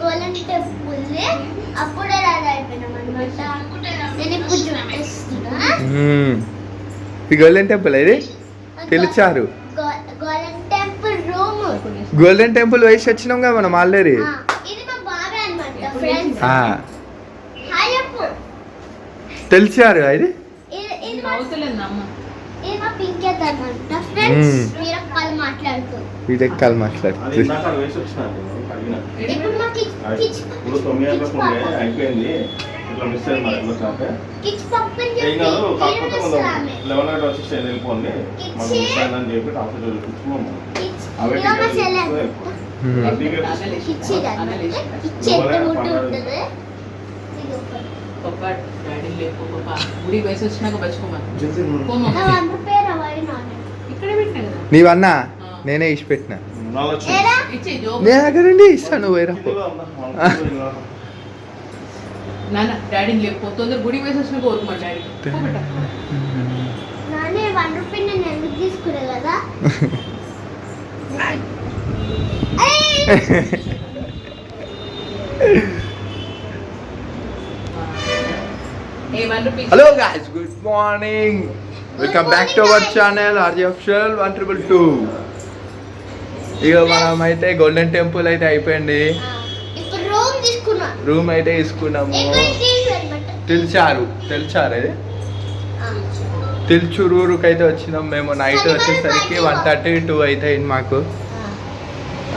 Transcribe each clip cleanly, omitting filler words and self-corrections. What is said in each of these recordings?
Golden temple అప్పుడే రాదు అయిపోయినాం అనమాట. నేను ఇప్పుడు చూపిస్తున్నా. ఈ గోల్డెన్ టెంపుల్ ఇది పిలిచారు. Golden temple room. Golden temple వేసి వచ్చినాం కదా మనం ఆల్రెడీ. ఇది మా బాబాయ్ అన్నమాట. ఫ్రెండ్స్ హాయ్ చెప్పు. తెలిసారు ఇది ఇది మా పింకెట్ అన్నమాట. ఫ్రెండ్స్ మీరు కాల్ మాట్లాడుకో. వీడెక్కాలి మాట్లాడుతుంది. ఇప్పుడు మా కిచ్ అయిపోయింది. ఇట్లా మిస్ అయ్యింది మరి ఎట్లా అంటే కిచ్ పప్పని ఏం కాదు, కాకపోతే మనం 11 వచ్చి స్టేజ్ వెళ్ళిపోండి. మనం మిస్ అయిందని చెప్పి టాప్ చూపించుకోము. అవే నీవన్నా నేనే ఇచ్చి పెట్టినా. నేను అక్కడండి ఇస్తాను, నువ్వు వేరే డాడీని లేకపోతే గుడి వేసి వచ్చిన కోరుకు మా డాడీ నానే 1 రూపీ నేను ఎందుకు తీసుకురా కదా. Hello guys, good morning. Welcome back to our channel RJ official 122. ఇక మనం అయితే గోల్డెన్ టెంపుల్ అయితే అయిపోయింది. రూమ్ అయితే తీసుకున్నాము. తెలిసారు ఇది తిల్చురూరుకి అయితే వచ్చినాం మేము. నైట్ వచ్చేసరికి 1:32 అయితే అయింది మాకు.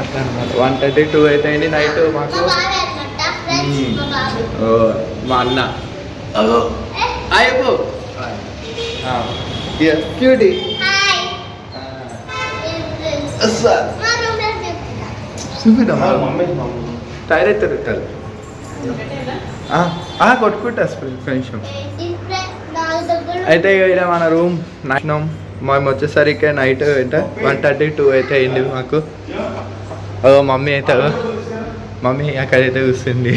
అట్లా అనమాట 1:32 అయితే అయింది నైట్ మాకు. మా అన్న అయిపో క్యూటీ టైర్ అయితే పెట్టాలి. కొట్టుకుంటా కొంచెం. అయితే ఇక మన రూమ్ నాశనం. మేము వచ్చేసరికి నైట్ అయితే 1:32 అయితే అయింది మాకు. మమ్మీ అక్కడైతే కూర్చుంది.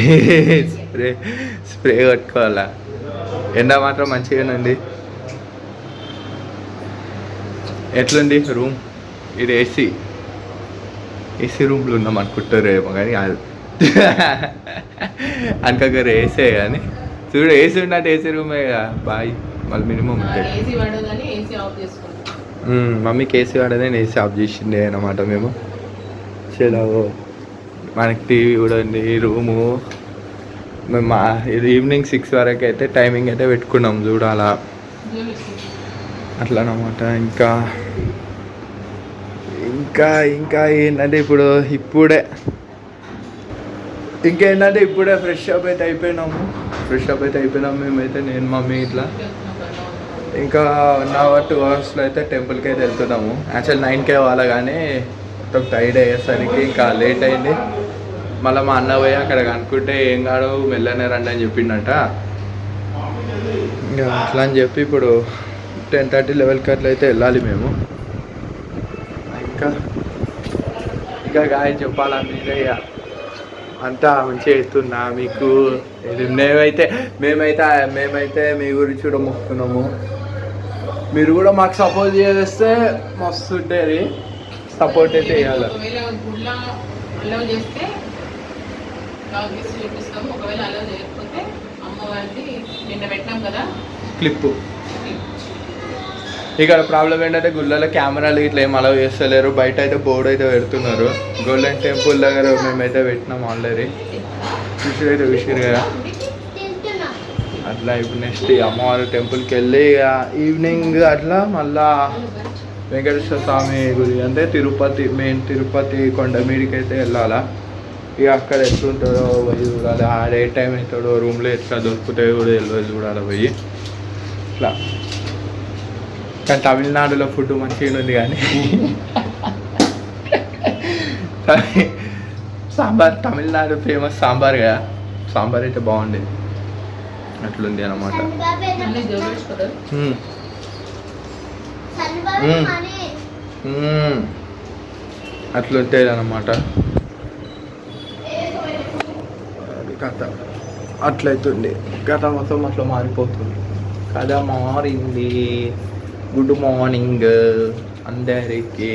స్ప్రే కొట్టుకోవాలా. ఎండ మాత్రం మంచిగానే ఉంది. ఎట్లుంది రూమ్? ఇది ఏసీ రూమ్లో ఉన్నాం అనుకుంటారేమో కానీ కాదు. అనుకోగారు ఏసీ కానీ చూడు, ఏసీ ఉన్నట్టు ఏసీ రూమే బాయ్. మళ్ళీ మినిమం మమ్మీకి ఏసీ వాడదని ఏసీ ఆఫ్ చేసిండే అన్నమాట. మేము చలో మనకి టీవీ కూడా ఉంది. రూము మేము ఇది ఈవినింగ్ 6 వరకు అయితే టైమింగ్ అయితే పెట్టుకున్నాం చూడాలా అట్లా అన్నమాట. ఇంకా ఏంటంటే ఇప్పుడే ఫ్రెష్ అప్ అయితే అయిపోయినాము. మేమైతే నేను మమ్మీ ఇట్లా ఇంకా 1 అవర్ 2 అవర్స్లో అయితే టెంపుల్కి అయితే వెళ్తున్నాము. యాక్చువల్ 9కే వాళ్ళ కానీ మొత్తం టైర్డ్ అయ్యేసరికి ఇంకా లేట్ అయింది. మళ్ళీ మా అన్న పోయి అక్కడ కనుక్కుంటే ఏం కాదు మెల్లనే రండి అని చెప్పిండట. ఇంకా అట్లా అని చెప్పి ఇప్పుడు 10:30 11కి అట్లా అయితే వెళ్ళాలి మేము. ఇంకా గాయ చెప్పాలా మీరే. అంతా మంచిగా అవుతున్నా మీకు. మేమైతే మీ గురించి కూడా మొక్కుతున్నాము. మీరు కూడా మాకు సపోర్ట్ చేస్తే మస్తు ఉంటుంది. సపోర్ట్ అయితే చేయాలి. క్లిప్పు ఇక్కడ ప్రాబ్లం ఏంటంటే గుళ్ళలో కెమెరాలు ఇట్లా ఏం అలౌ చేస్తలేరు. బయట అయితే బోర్డు అయితే పెడుతున్నారు. గోల్డెన్ టెంపుల్ దగ్గర మేమైతే పెట్టినాం ఆల్రెడీ. విషయం కదా అట్లా. ఇప్పుడు నెక్స్ట్ అమ్మవారి టెంపుల్కి వెళ్ళి ఈవినింగ్ అట్లా మళ్ళా వెంకటేశ్వర స్వామి గుడి అంటే మెయిన్ తిరుపతి కొండ మీదకి అయితే వెళ్ళాలా. ఇక అక్కడ ఎట్లుంటుందో పోయి చూడాలి. ఆడ ఏ టైం అవుతాడో రూమ్లో ఎట్లా దొరుకుతాయో కూడా వెళ్ళి చూడాలి పోయి ఇట్లా. కానీ తమిళనాడులో ఫుడ్ మంచిగా ఉంది కానీ సాంబార్ తమిళనాడు ఫేమస్ సాంబార్ కదా. సాంబార్ అయితే బాగుండేది. అట్లుంది అన్నమాట. అట్లుంటుంది అన్నమాట. కథ అట్లయితుంది. కథ మొత్తం అట్లా మారిపోతుంది. కథ మారింది. గుడ్ మార్నింగ్ అందరికి.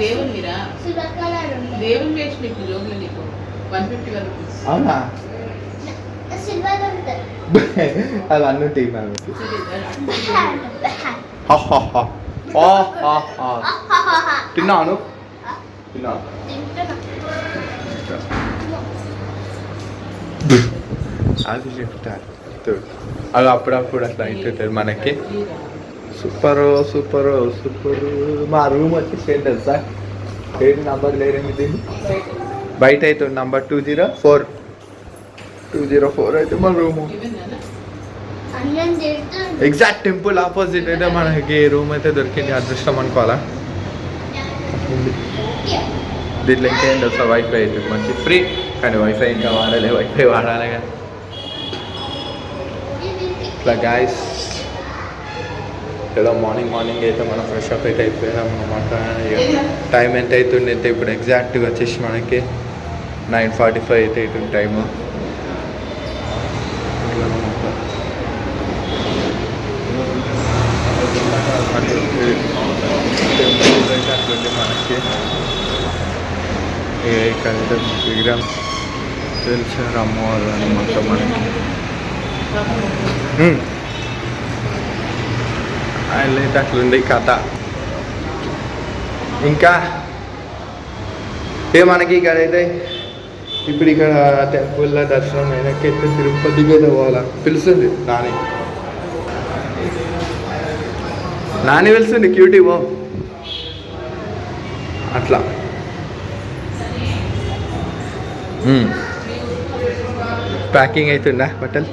దేవుని మీరా సిల్వర్ కలర్ ఉంది. దేవుని వేసి నీకు జోబులు నీకు 150 వరకు అవునా సిల్వర్ ఉంటుంది. అది అన్నుంటాయి మ్యామ్ తిన్నాను తిన్నాను అది చెప్తారు అది అప్పుడప్పుడు అట్లా అవుతుంటుంది మనకి. Super super super. మా రూమ్ వచ్చేసి ఏంటి తెలుసా, 8 నంబర్ లేరేమిది బయట అయితే నంబర్ 204 అయితే మా రూము. అన్నం తింటుంది. ఎగ్జాక్ట్ టెంపుల్ ఆపోజిట్ అయితే మనకి రూమ్ అయితే దొరికింది. అదృష్టం అనుకోవాలా. దీంట్లో ఇంకేం తెలుసా, వైఫై అయితే మంచి ఫ్రీ, కానీ వైఫై ఇంకా వాడాలి, వైఫై వాడాలి కానీ ఇట్లా గాయస్. ఏదో మార్నింగ్ అయితే మనం ఫ్రెష్ అప్ అయితే అయిపోయినాం అనమాట. టైం ఎంత అవుతుంది అయితే ఇప్పుడు ఎగ్జాక్ట్గా వచ్చేసి మనకి 9:45 అయితే అవుతుంది టైము. అట్లుంది మనకి. ఇక్కడ విగ్రహం తెలిసారు అమ్మవారు అనమాట మనకి. అయితే అట్లుంది కథ. ఇంకా మనకి ఇక్కడ అయితే ఇప్పుడు ఇక్కడ టెంపుల్లో దర్శనం అయినాకైతే తిరుపతికి అయితే పోవాలా. పిలుస్తుంది నాని పిలుస్తుంది క్యూటీ పో అట్లా. ప్యాకింగ్ అవుతుందా బట్టలు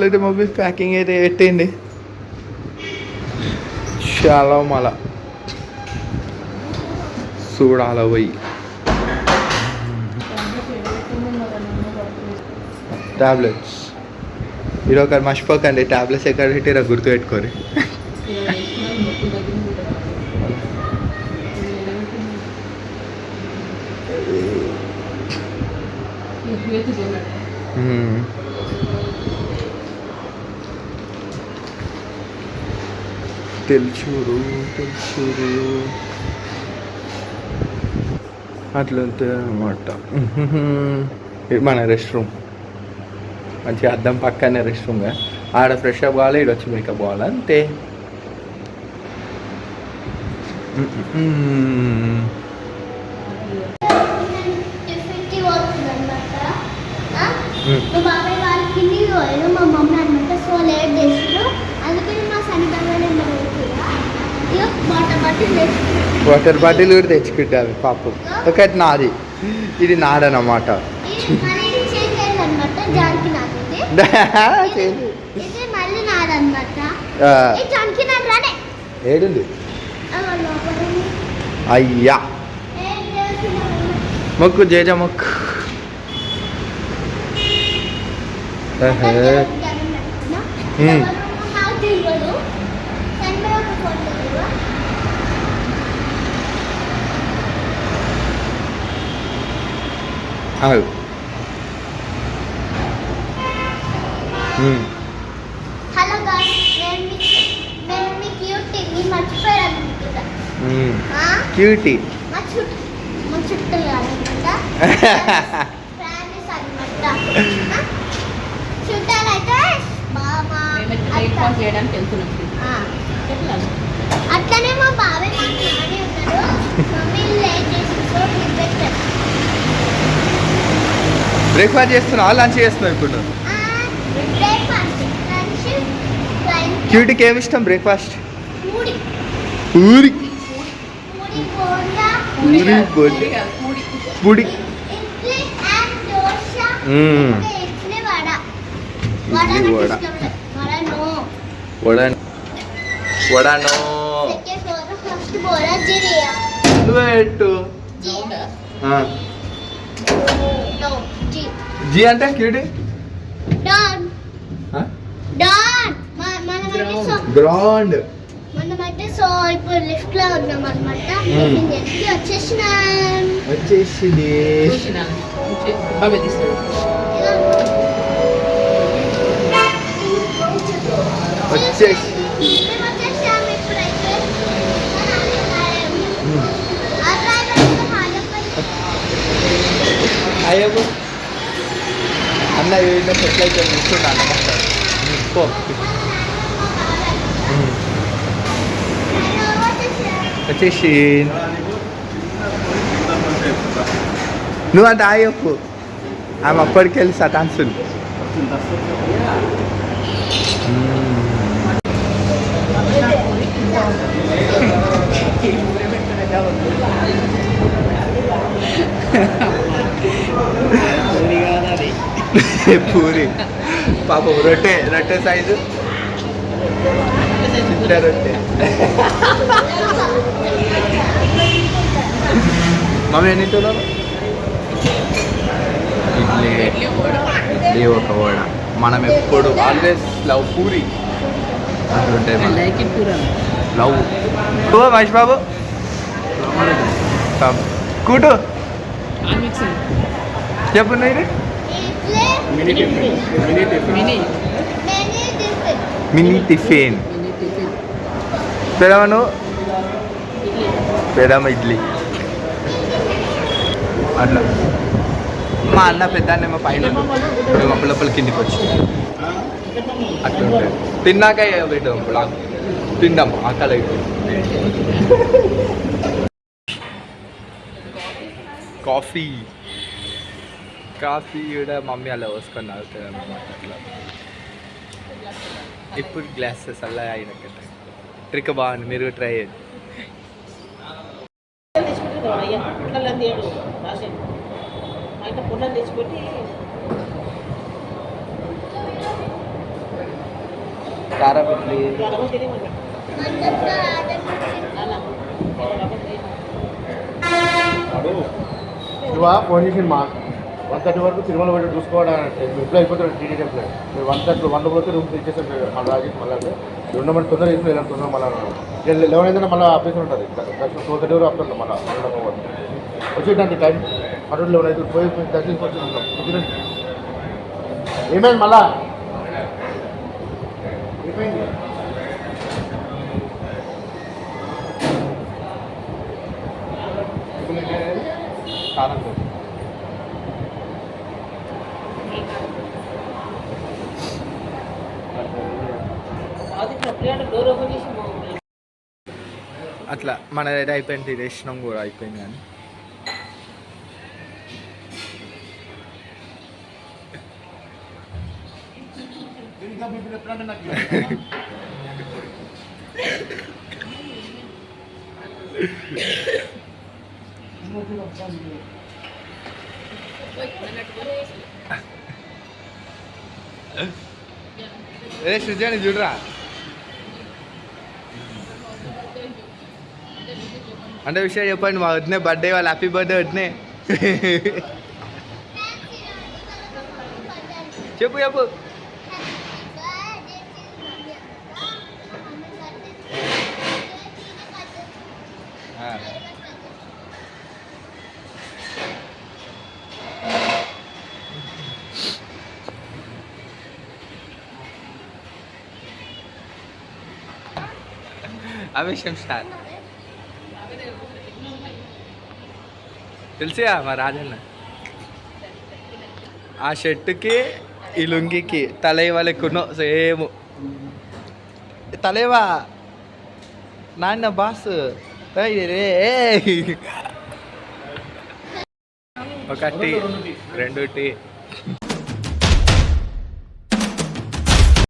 అయితే మమ్మీ ప్యాకింగ్ అయితే పెట్టేయండి. చాలా మళ్ళా చూడాల పోయి టాబ్లెట్స్ మీరు ఒకరు మర్చిపోకండి. టాబ్లెట్స్ ఎక్కడ పెట్టారో గుర్తుపెట్టుకోరు. తెలుసురు అట్లంతే అన్నమాట. మన రెస్ట్ రూమ్ మంచిగా అద్దం పక్కనే రెస్ట్ రూమ్గా. ఆడ ఫ్రెష్ అప్ కావాలి, ఈడ వచ్చి మేకప్ కావాలి అంతే. మా బాబాయ్ వాళ్ళ కిందికి పోయారు, మా మమ్మీ అనమాట. సో లేట్ చేసారు, అందుకని మా సన్నిధానంలో వాటర్ బాటిల్ కూడా తెచ్చుకుంటారు పాపం. ఒకటి నాది, ఇది నాదనమాట. ఏడుంది అయ్యా మొక్కు జేజ మొక్కు. హలో నేను మీ క్యూటీ మర్చిపోయాను. క్యూటీ మా చుట్టూ కాదనమాట, ఫ్యామిలీస్ అనమాట. చుట్టాలైతే బాబా చేయడానికి వెళ్తున్నాం. అట్లనే మా బాబాయ్ మా నాని ఉంటారు. మమ్మీ లేట్ చేసి సో పెట్టారు. బ్రేక్ఫాస్ట్ చేస్తున్నావా, లంచ్ చేస్తున్నావు ఇప్పుడు? బ్రేక్ఫాస్ట్, లంచ్, క్యూటీకి ఏమి ఇష్టం బ్రేక్ఫాస్ట్? పూరి పూరి బోండా, పూడి ఇడ్లీ అండ్ దోశ, ఇడ్లీ వడ. వడనో ఫస్ట్ బోరా జిరియా నువ్వేట్టు జీ అంటే క్యూటీ డాన్ గ్రౌండ్. మనమైతే సో ఇప్పుడు లిఫ్ట్ లో ఉన్నాం అనమాట. వచ్చేసింది. వచ్చేసి అయ్యకు అన్న ఏదైనా సెటిల్ అయితే చూస్తున్నా అన్న పో వచ్చేసి నువ్వు అంత ఆయప్పు ఆమె అప్పటికి వెళ్ళి సటాన్సులు పూరి పాపం రొట్టె సైజు చిన్న రొట్టె మమ్మీ ఎన్ని తులాలు ఇడ్లీ ఒక వడ మనం ఎప్పుడు ఆల్వేస్ లవ్ పూరి అంటుంటే లవ్ మహేష్ బాబు కూటు చెప్పు ఇది మినీ టిఫిన్ పెడమను పెడమ ఇడ్లీ అట్లా మా అన్న పెద్ద అన్న పైన మేము అప్పులప్పుల కిందికి వచ్చి అట్లా ఉంటుంది తిన్నాక పెట్టాం ఇప్పుడు తిందాం ఆకలి అయిపోయింది కాఫీ కూడా మమ్మీ అలా పోసుకొని తాగుతుంది అన్నమాట అట్లా ఇప్పుడు గ్లాసెస్ అలా అయినట్టు ట్రిక్ బాగుంది మీరు ట్రై చేయండి కారం ఇడ్లీ నువ్వా ఫోన్ చేసి మా 1:30 వరకు తిరుమల వెళ్ళి చూసుకోవడం అంటే మీ ఇంట్లో అయిపోతాడు టీడీ టెంపుల్ మీరు 1:30 పోతే రూమ్ ఇచ్చేసారు మళ్ళీ రాజేసి మళ్ళీ రెండు మంది తొందరగా చేసి వెళ్ళాం తొందరగా మళ్ళీ 11 అయిందన్నా మళ్ళీ ఆఫీస్ ఉంటుంది దర్శనం 2:30 వరకు ఆపుతుంది మళ్ళీ వచ్చేటండి టైం 11 అయితే పోయి దర్శించుకొచ్చి ఏమైంది మళ్ళా ఏమైంది కారం అట్లా మన రెడీ అయిపోయింది దర్శనం కూడా అయిపోయింది కానీ ఏ సృజని చూడరా అంటే విషయం చెప్పండి మా వదినే బర్త్డే వాళ్ళ హ్యాపీ బర్త్డే వదినే చెప్పు చెప్పు ఆ విషయం స్టార్ తెలిసిగా మా రాజన్న ఆ షర్టుకి ఈ లుంగికి తలైవా లెక్కున్నావు సేమ్ తలైవా నాన్న బాస్ రే ఒక టీ 2 టీ